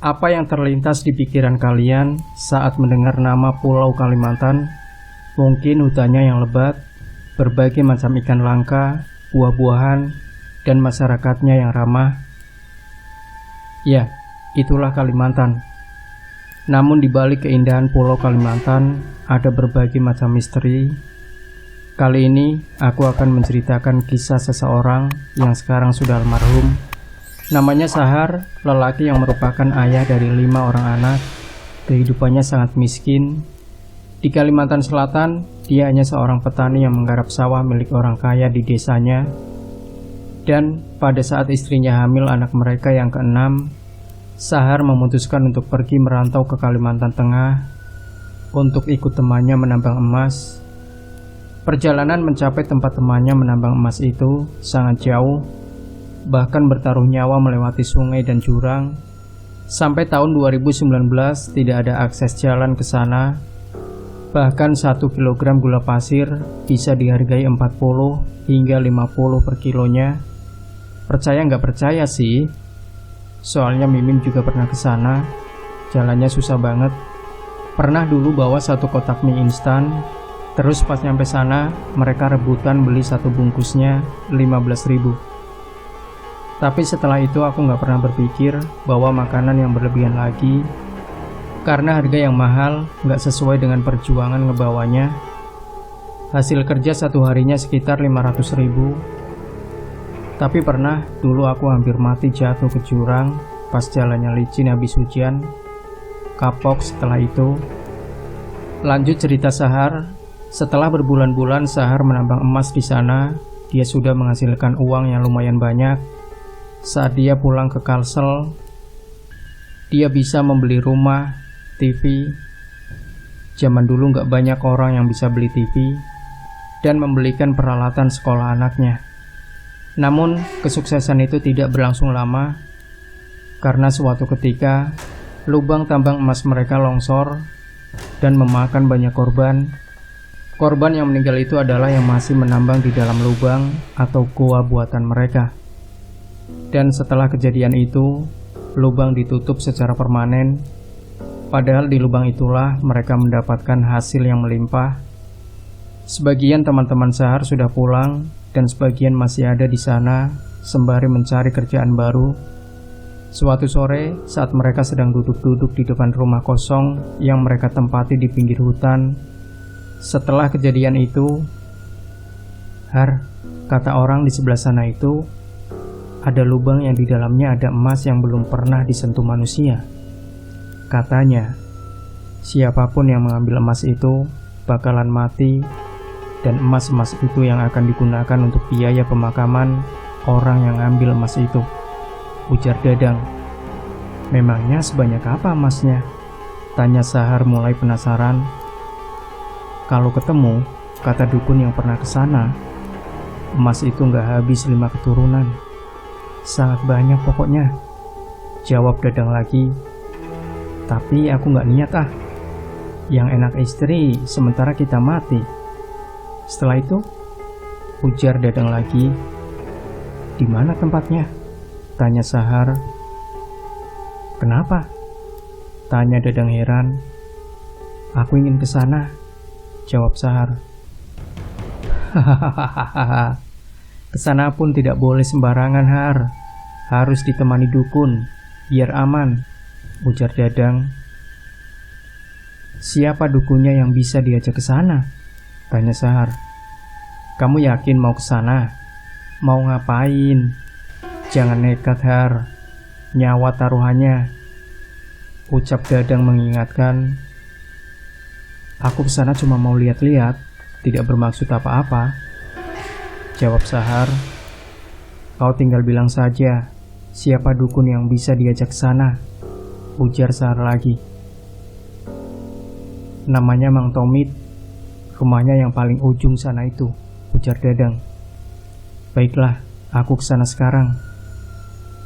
Apa yang terlintas di pikiran kalian saat mendengar nama Pulau Kalimantan? Mungkin hutannya yang lebat, berbagai macam ikan langka, buah-buahan, dan masyarakatnya yang ramah. Ya, itulah Kalimantan. Namun di balik keindahan Pulau Kalimantan ada berbagai macam misteri. Kali ini aku akan menceritakan kisah seseorang yang sekarang sudah almarhum. Namanya Sahar, lelaki yang merupakan ayah dari 5 orang anak. Kehidupannya sangat miskin. Di Kalimantan Selatan, dia hanya seorang petani yang menggarap sawah milik orang kaya di desanya. Dan pada saat istrinya hamil anak mereka yang ke-6, Sahar memutuskan untuk pergi merantau ke Kalimantan Tengah untuk ikut temannya menambang emas. Perjalanan mencapai tempat temannya menambang emas itu sangat jauh, bahkan bertaruh nyawa melewati sungai dan jurang. Sampai tahun 2019 tidak ada akses jalan ke sana. Bahkan 1 kilogram gula pasir bisa dihargai 40 hingga 50 per kilonya. Percaya nggak percaya sih? Soalnya Mimin juga pernah ke sana. Jalannya susah banget. Pernah dulu bawa 1 kotak mie instan. Terus pas nyampe sana, mereka rebutan beli 1 bungkusnya 15.000. Tapi setelah itu aku nggak pernah berpikir bahwa makanan yang berlebihan lagi, karena harga yang mahal nggak sesuai dengan perjuangan ngebawanya. Hasil kerja 1 harinya sekitar 500.000. Tapi pernah dulu aku hampir mati jatuh ke jurang pas jalannya licin habis hujan. Kapok setelah itu. Lanjut cerita Sahar. Setelah berbulan-bulan Sahar menambang emas di sana, dia sudah menghasilkan uang yang lumayan banyak. Saat dia pulang ke Kalsel, dia bisa membeli rumah, TV. Zaman dulu nggak banyak orang yang bisa beli TV dan membelikan peralatan sekolah anaknya. Namun kesuksesan itu tidak berlangsung lama, karena suatu ketika lubang tambang emas mereka longsor dan memakan banyak korban. Korban yang meninggal itu adalah yang masih menambang di dalam lubang atau goa buatan mereka. Dan setelah kejadian itu, lubang ditutup secara permanen. Padahal di lubang itulah mereka mendapatkan hasil yang melimpah. Sebagian teman-teman Sahar sudah pulang dan sebagian masih ada di sana sembari mencari kerjaan baru. Suatu sore, saat mereka sedang duduk-duduk di depan rumah kosong yang mereka tempati di pinggir hutan. Setelah kejadian itu, Har, kata orang di sebelah sana itu, ada lubang yang di dalamnya ada emas yang belum pernah disentuh manusia. Katanya, siapapun yang mengambil emas itu bakalan mati, dan emas-emas itu yang akan digunakan untuk biaya pemakaman orang yang ambil emas itu. Ujar Dadang. Memangnya sebanyak apa emasnya? Tanya Sahar mulai penasaran. Kalau ketemu, kata dukun yang pernah ke sana, emas itu nggak habis 5 keturunan. Sangat banyak pokoknya, jawab Dadang lagi. Tapi aku nggak niat ah. Yang enak istri sementara kita mati. Setelah itu, ujar Dadang lagi. Di mana tempatnya? Tanya Sahar. Kenapa? Tanya Dadang heran. Aku ingin ke sana, jawab Sahar. Hahaha. Kesana pun tidak boleh sembarangan, Har. Harus ditemani dukun, biar aman, ujar Dadang. Siapa dukunnya yang bisa diajak ke sana? Tanya Sahar. Kamu yakin mau ke sana? Mau ngapain? Jangan nekat, Har. Nyawa taruhannya, ucap Dadang mengingatkan. Aku ke sana cuma mau lihat-lihat, tidak bermaksud apa-apa, jawab Sahar. Kau tinggal bilang saja siapa dukun yang bisa diajak ke sana, ujar Sahar lagi. Namanya Mang Tomit, rumahnya yang paling ujung sana itu, ujar Dadang. Baiklah, aku ke sana sekarang,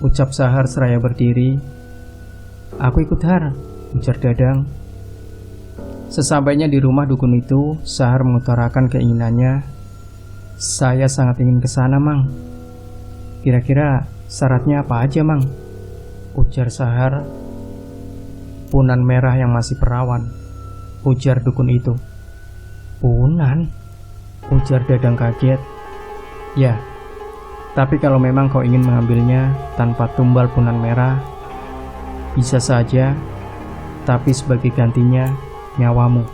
ucap Sahar seraya berdiri. Aku ikut, Har, ujar Dadang. Sesampainya di rumah dukun itu, Sahar mengutarakan keinginannya. Saya sangat ingin ke sana, Mang. Kira-kira syaratnya apa aja, Mang? Ujar Sahar. Punan merah yang masih perawan, ujar dukun itu. Punan? Ujar Dadang kaget. Ya, tapi kalau memang kau ingin mengambilnya tanpa tumbal punan merah, bisa saja, tapi sebagai gantinya nyawamu,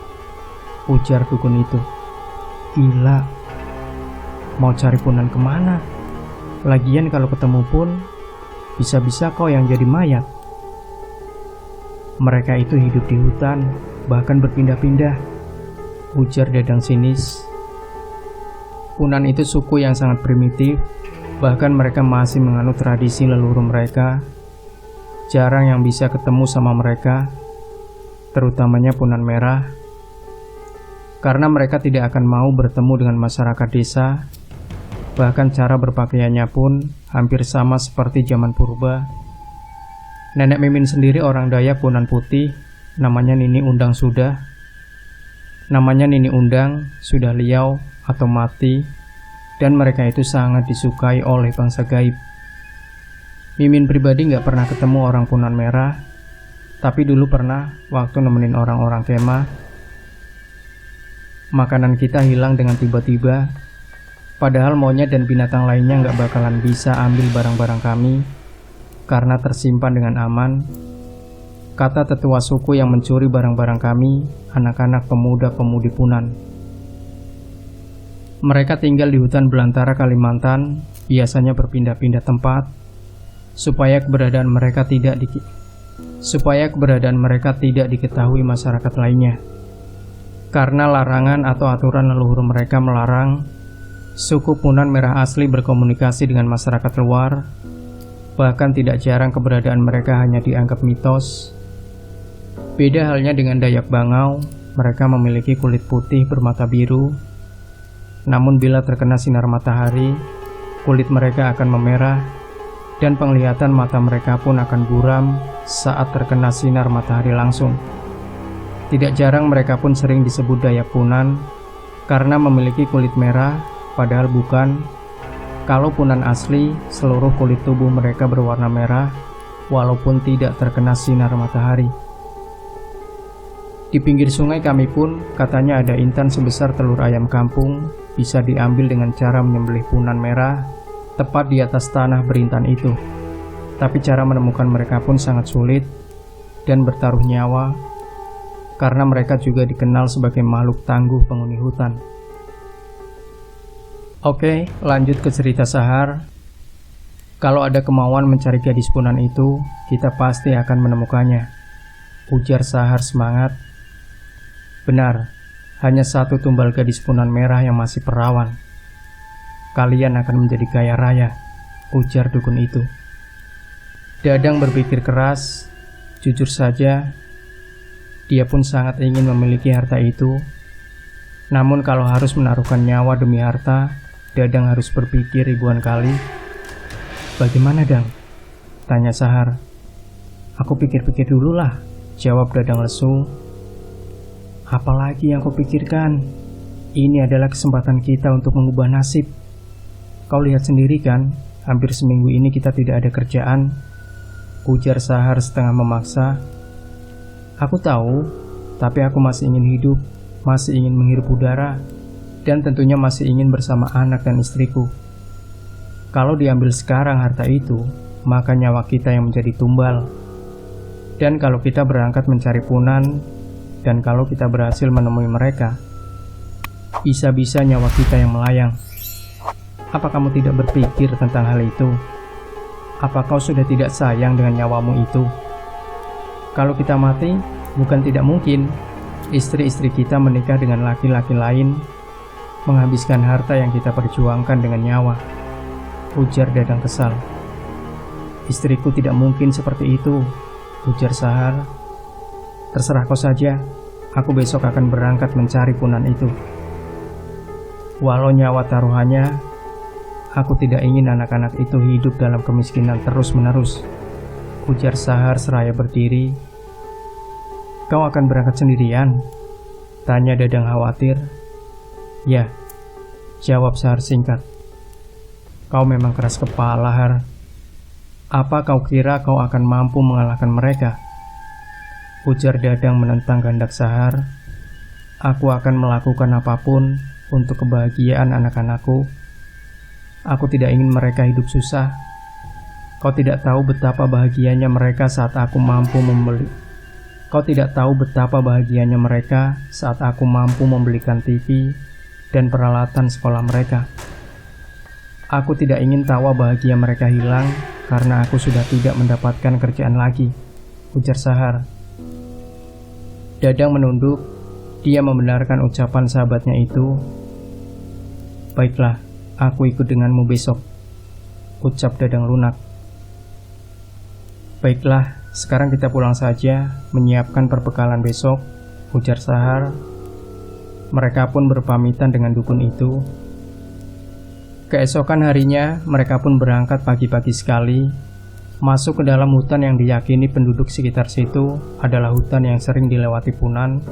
ujar dukun itu. Gila, mau cari punan kemana? Lagian kalau ketemu pun, bisa-bisa kau yang jadi mayat. Mereka itu hidup di hutan, bahkan berpindah-pindah, ujar Dadang sinis. Punan itu suku yang sangat primitif, bahkan mereka masih menganut tradisi leluhur mereka. Jarang yang bisa ketemu sama mereka, terutamanya Punan merah, karena mereka tidak akan mau bertemu dengan masyarakat desa. Bahkan cara berpakaiannya pun hampir sama seperti zaman purba. Nenek Mimin sendiri orang Dayak Punan putih, namanya Nini Undang sudah liau atau mati, dan mereka itu sangat disukai oleh bangsa gaib. Mimin pribadi gak pernah ketemu orang Punan merah, tapi dulu pernah waktu nemenin orang-orang kemah. Makanan kita hilang dengan tiba-tiba, padahal monyet dan binatang lainnya gak bakalan bisa ambil barang-barang kami karena tersimpan dengan aman, kata tetua suku yang mencuri barang-barang kami, anak-anak pemuda-pemudi Punan. Mereka tinggal di hutan belantara Kalimantan, biasanya berpindah-pindah tempat, supaya keberadaan mereka tidak diketahui masyarakat lainnya. Karena larangan atau aturan leluhur mereka melarang suku Punan merah asli berkomunikasi dengan masyarakat luar. Bahkan tidak jarang keberadaan mereka hanya dianggap mitos. Beda halnya dengan Dayak Bangau, mereka memiliki kulit putih bermata biru. Namun bila terkena sinar matahari, kulit mereka akan memerah dan penglihatan mata mereka pun akan buram saat terkena sinar matahari langsung. Tidak jarang mereka pun sering disebut Dayak Punan karena memiliki kulit merah, padahal bukan. Kalau Punan asli, seluruh kulit tubuh mereka berwarna merah walaupun tidak terkena sinar matahari. Di pinggir sungai kami pun katanya ada intan sebesar telur ayam kampung, bisa diambil dengan cara menyembelih Punan merah tepat di atas tanah berintan itu. Tapi cara menemukan mereka pun sangat sulit dan bertaruh nyawa, karena mereka juga dikenal sebagai makhluk tangguh penghuni hutan. Oke, lanjut ke cerita Sahar. Kalau ada kemauan mencari gadis Punan itu, kita pasti akan menemukannya, ujar Sahar semangat. Benar, hanya satu tumbal gadis Punan merah yang masih perawan. Kalian akan menjadi kaya raya, ujar dukun itu. Dadang berpikir keras. Jujur saja, dia pun sangat ingin memiliki harta itu. Namun kalau harus menaruhkan nyawa demi harta, Dadang harus berpikir ribuan kali. Bagaimana, Dang? Tanya Sahar. Aku pikir-pikir dulu lah, jawab Dadang lesu. Apalagi yang kau pikirkan? Ini adalah kesempatan kita untuk mengubah nasib. Kau lihat sendiri kan, hampir seminggu ini kita tidak ada kerjaan, ujar Sahar setengah memaksa. Aku tahu, tapi aku masih ingin hidup, masih ingin menghirup udara, dan tentunya masih ingin bersama anak dan istriku. Kalau diambil sekarang harta itu, maka nyawa kita yang menjadi tumbal. Dan kalau kita berangkat mencari Punan, dan kalau kita berhasil menemui mereka, bisa-bisa nyawa kita yang melayang. Apa kamu tidak berpikir tentang hal itu? Apa kau sudah tidak sayang dengan nyawamu itu? Kalau kita mati, bukan tidak mungkin istri-istri kita menikah dengan laki-laki lain, menghabiskan harta yang kita perjuangkan dengan nyawa, ujar Dadang kesal. Istriku tidak mungkin seperti itu, ujar Sahar. Terserah kau saja, aku besok akan berangkat mencari Punan itu. Walau nyawa taruhannya, aku tidak ingin anak-anak itu hidup dalam kemiskinan terus-menerus, ujar Sahar seraya berdiri. Kau akan berangkat sendirian? Tanya Dadang khawatir. Ya, jawab Sahar singkat. Kau memang keras kepala, Har. Apa kau kira kau akan mampu mengalahkan mereka? ujar Dadang menentang kehendak Sahar. Aku akan melakukan apapun untuk kebahagiaan anak-anakku. Aku tidak ingin mereka hidup susah. Kau tidak tahu betapa bahagianya mereka saat aku mampu membelikan TV dan peralatan sekolah mereka. Aku tidak ingin tawa bahagia mereka hilang karena aku sudah tidak mendapatkan kerjaan lagi, ujar Sahar. Dadang menunduk, dia membenarkan ucapan sahabatnya itu. Baiklah, aku ikut denganmu besok, ucap Dadang lunak. Baiklah, sekarang kita pulang saja, menyiapkan perbekalan besok, ujar Sahar. Mereka pun berpamitan dengan dukun itu. Keesokan harinya, mereka pun berangkat pagi-pagi sekali, masuk ke dalam hutan yang diyakini penduduk sekitar situ adalah hutan yang sering dilewati Punan.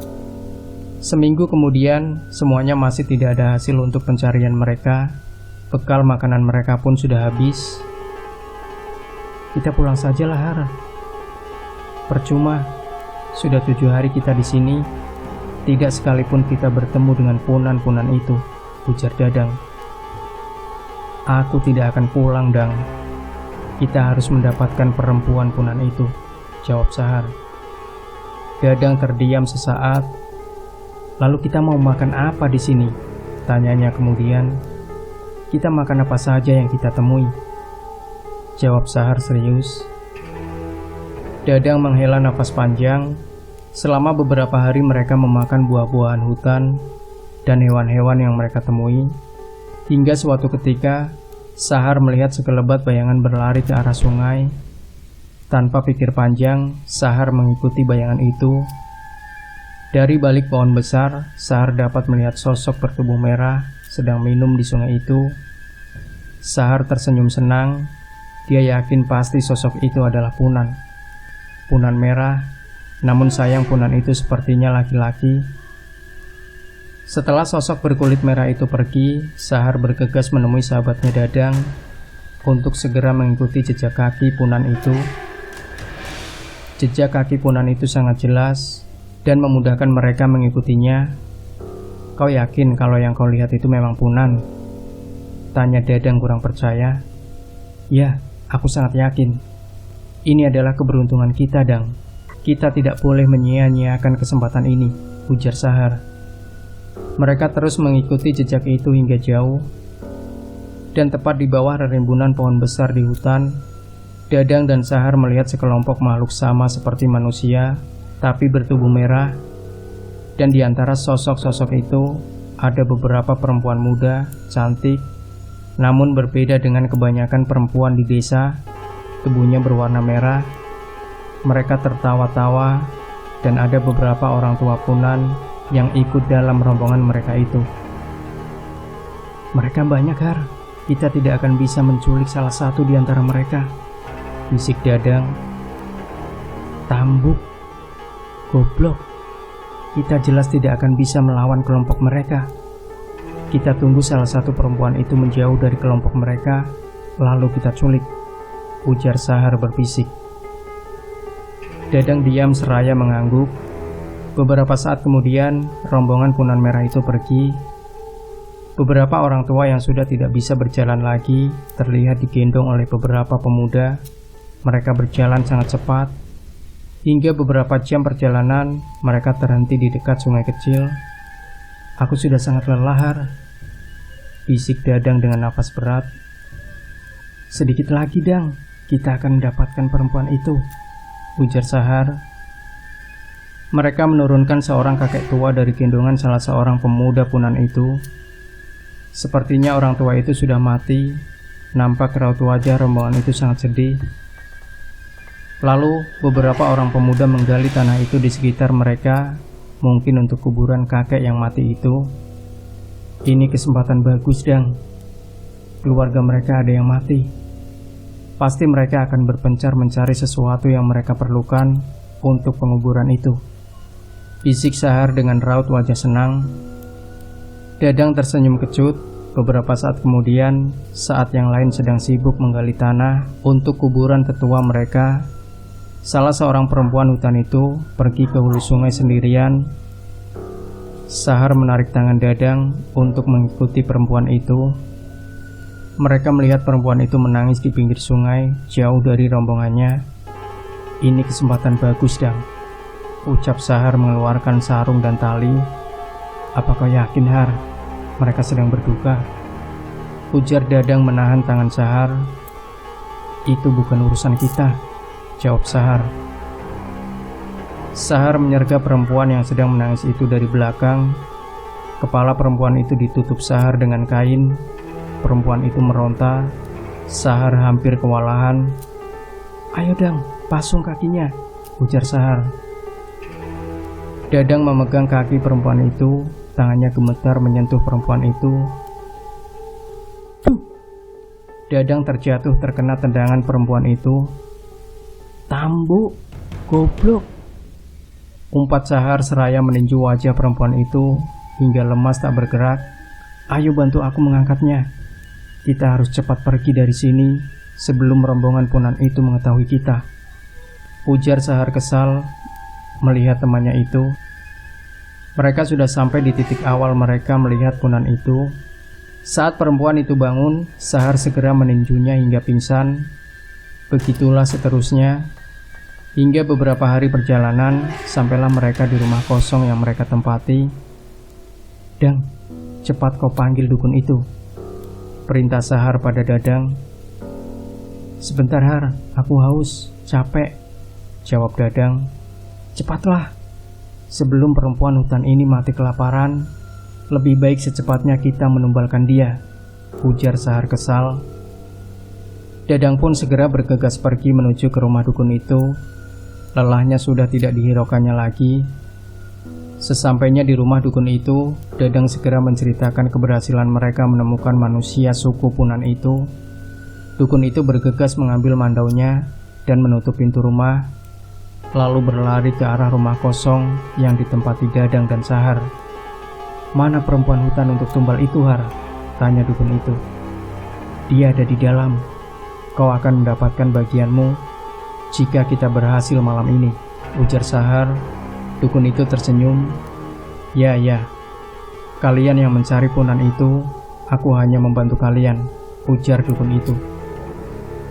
Seminggu kemudian, semuanya masih tidak ada hasil untuk pencarian mereka. Bekal makanan mereka pun sudah habis. Kita pulang sajalah, Har. Percuma, sudah 7 hari kita di sini, tidak sekalipun kita bertemu dengan Punan-Punan itu, ujar Dadang. Aku tidak akan pulang, Dang. Kita harus mendapatkan perempuan Punan itu, jawab Sahar. Dadang terdiam sesaat. Lalu kita mau makan apa di sini? Tanyanya kemudian. Kita makan apa saja yang kita temui, jawab Sahar serius. Dadang menghela nafas panjang. Selama beberapa hari mereka memakan buah-buahan hutan dan hewan-hewan yang mereka temui. Hingga suatu ketika, Sahar melihat sekelebat bayangan berlari ke arah sungai. Tanpa pikir panjang, Sahar mengikuti bayangan itu. Dari balik pohon besar, Sahar dapat melihat sosok bertubuh merah sedang minum di sungai itu. Sahar tersenyum senang. Dia yakin pasti sosok itu adalah Punan. Punan merah, namun sayang Punan itu sepertinya laki-laki. Setelah sosok berkulit merah itu pergi, Sahar bergegas menemui sahabatnya Dadang untuk segera mengikuti jejak kaki Punan itu. Jejak kaki Punan itu sangat jelas dan memudahkan mereka mengikutinya. Kau yakin kalau yang kau lihat itu memang Punan? Tanya Dadang kurang percaya. Ya, aku sangat yakin. Ini adalah keberuntungan kita, Dang. Kita tidak boleh menyia-nyiakan kesempatan ini, ujar Sahar. Mereka terus mengikuti jejak itu hingga jauh. Dan tepat di bawah rimbunan pohon besar di hutan, Dadang dan Sahar melihat sekelompok makhluk sama seperti manusia, tapi bertubuh merah. Dan di antara sosok-sosok itu, ada beberapa perempuan muda, cantik, namun berbeda dengan kebanyakan perempuan di desa. Tubuhnya berwarna merah. Mereka tertawa-tawa, dan ada beberapa orang tua Punan yang ikut dalam rombongan mereka itu. Mereka banyak, Har. Kita tidak akan bisa menculik salah satu di antara mereka, bisik Dadang. Tambuk, goblok. Kita jelas tidak akan bisa melawan kelompok mereka. Kita tunggu salah satu perempuan itu menjauh dari kelompok mereka, lalu kita culik, ujar Sahar berbisik. Dadang diam seraya mengangguk. Beberapa saat kemudian, rombongan Punan merah itu pergi. Beberapa orang tua yang sudah tidak bisa berjalan lagi terlihat digendong oleh beberapa pemuda. Mereka berjalan sangat cepat. Hingga beberapa jam perjalanan, mereka terhenti di dekat sungai kecil. Aku sudah sangat lelah, Har, bisik Dadang dengan nafas berat. Sedikit lagi, Dang, kita akan mendapatkan perempuan itu, ujar Sahar. Mereka menurunkan seorang kakek tua dari gendongan salah seorang pemuda Punan itu. Sepertinya orang tua itu sudah mati. Nampak raut wajah rombongan itu sangat sedih. Lalu beberapa orang pemuda menggali tanah itu di sekitar mereka, mungkin untuk kuburan kakek yang mati itu. Ini kesempatan bagus, Dang. Keluarga mereka ada yang mati. Pasti mereka akan berpencar mencari sesuatu yang mereka perlukan untuk penguburan itu, bisik Sahar dengan raut wajah senang. Dadang tersenyum kecut. Beberapa saat kemudian, saat yang lain sedang sibuk menggali tanah untuk kuburan tetua mereka, Salah seorang perempuan hutan itu pergi ke hulu sungai sendirian. Sahar menarik tangan Dadang untuk mengikuti perempuan itu. Mereka melihat perempuan itu menangis di pinggir sungai, jauh dari rombongannya. "Ini kesempatan bagus, Dang," ucap Sahar mengeluarkan sarung dan tali. "Apa kau yakin, Har? Mereka sedang berduka," ujar Dadang menahan tangan Sahar. "Itu bukan urusan kita," jawab Sahar. Sahar menyergap perempuan yang sedang menangis itu dari belakang. Kepala perempuan itu ditutup Sahar dengan kain. Perempuan itu meronta. Sahar hampir kewalahan. "Ayo Dang, pasung kakinya," ujar Sahar. Dadang memegang kaki perempuan itu. Tangannya gemetar menyentuh perempuan itu. Dadang terjatuh terkena tendangan perempuan itu. "Tambuk, goblok!" umpat Sahar seraya meninju wajah perempuan itu hingga lemas tak bergerak. "Ayo bantu aku mengangkatnya. Kita harus cepat pergi dari sini sebelum rombongan Punan itu mengetahui kita," ujar Sahar kesal melihat temannya itu. Mereka sudah sampai di titik awal mereka melihat Punan itu. Saat perempuan itu bangun, Sahar segera meninjunya hingga pingsan. Begitulah seterusnya. Hingga beberapa hari perjalanan, sampailah mereka di rumah kosong yang mereka tempati. "Dang, cepat kau panggil dukun itu," perintah Sahar pada Dadang. "Sebentar Har, aku haus, capek," jawab Dadang. "Cepatlah, sebelum perempuan hutan ini mati kelaparan. Lebih baik secepatnya kita menumbalkan dia," ujar Sahar kesal. Dadang pun segera bergegas pergi menuju ke rumah dukun itu. Lelahnya sudah tidak dihiraukannya lagi. Sesampainya di rumah dukun itu, Dadang segera menceritakan keberhasilan mereka menemukan manusia suku Punan itu. Dukun itu bergegas mengambil mandaunya dan menutup pintu rumah, lalu berlari ke arah rumah kosong yang ditempati Dadang dan Sahar. "Mana perempuan hutan untuk tumbal itu, Har?" tanya dukun itu. "Dia ada di dalam. Kau akan mendapatkan bagianmu jika kita berhasil malam ini," ujar Sahar. Dukun itu tersenyum. Ya, kalian yang mencari Punan itu, aku hanya membantu kalian," ujar dukun itu.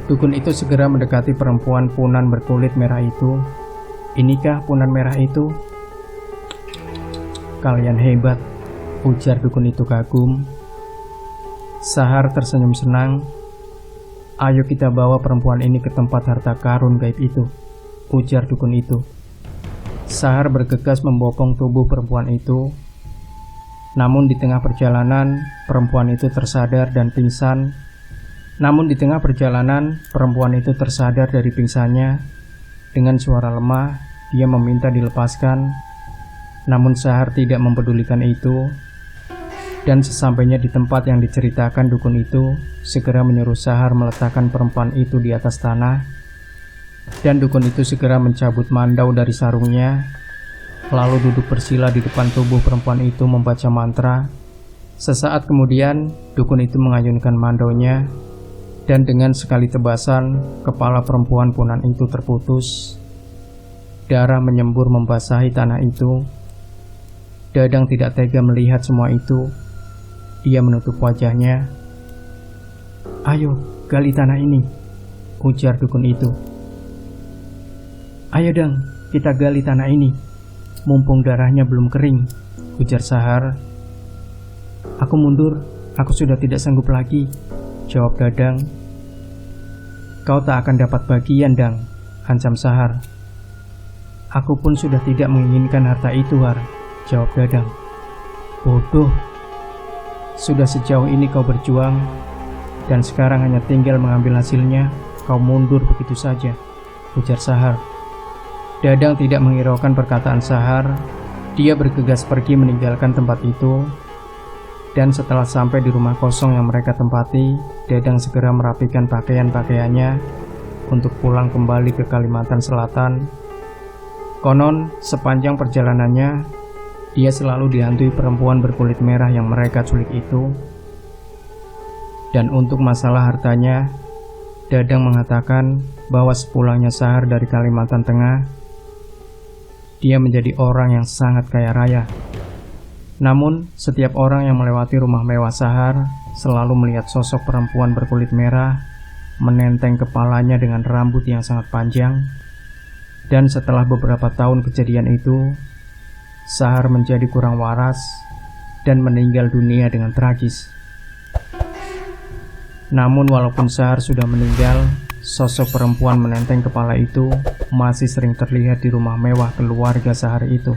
Dukun itu segera mendekati perempuan Punan berkulit merah itu. "Inikah Punan merah itu?" "Kalian hebat," ujar dukun itu kagum. Sahar tersenyum senang. "Ayo kita bawa perempuan ini ke tempat harta karun gaib itu," ujar dukun itu. Sahar bergegas membopong tubuh perempuan itu. Namun di tengah perjalanan, perempuan itu tersadar dari pingsannya. Dengan suara lemah, dia meminta dilepaskan. Namun Sahar tidak mempedulikan itu. Dan sesampainya di tempat yang diceritakan dukun itu, segera menyuruh Sahar meletakkan perempuan itu di atas tanah. Dan dukun itu segera mencabut mandau dari sarungnya, lalu duduk bersila di depan tubuh perempuan itu membaca mantra. Sesaat kemudian, dukun itu mengayunkan mandaunya, dan dengan sekali tebasan, kepala perempuan Punan itu terputus. Darah menyembur membasahi tanah itu. Dadang tidak tega melihat semua itu. Dia menutup wajahnya. "Ayo, gali tanah ini," ujar dukun itu. "Ayo Dang, kita gali tanah ini, mumpung darahnya belum kering," ujar Sahar. "Aku mundur, aku sudah tidak sanggup lagi," jawab Dadang. "Kau tak akan dapat bagian, Dang," ancam Sahar. "Aku pun sudah tidak menginginkan harta itu, Har," jawab Dadang. "Bodoh. Sudah sejauh ini kau berjuang, dan sekarang hanya tinggal mengambil hasilnya. Kau mundur begitu saja," ujar Sahar. Dadang tidak menghiraukan perkataan Sahar. Dia bergegas pergi meninggalkan tempat itu. Dan setelah sampai di rumah kosong yang mereka tempati, Dadang segera merapikan pakaian-pakaiannya untuk pulang kembali ke Kalimantan Selatan. Konon, sepanjang perjalanannya, dia selalu dihantui perempuan berkulit merah yang mereka culik itu. Dan untuk masalah hartanya, Dadang mengatakan bahwa sepulangnya Sahar dari Kalimantan Tengah, dia menjadi orang yang sangat kaya raya. Namun, setiap orang yang melewati rumah mewah Sahar selalu melihat sosok perempuan berkulit merah menenteng kepalanya dengan rambut yang sangat panjang. Dan setelah beberapa tahun kejadian itu, Sahar menjadi kurang waras dan meninggal dunia dengan tragis. Namun walaupun Sahar sudah meninggal, sosok perempuan menenteng kepala itu masih sering terlihat di rumah mewah keluarga Sahar itu.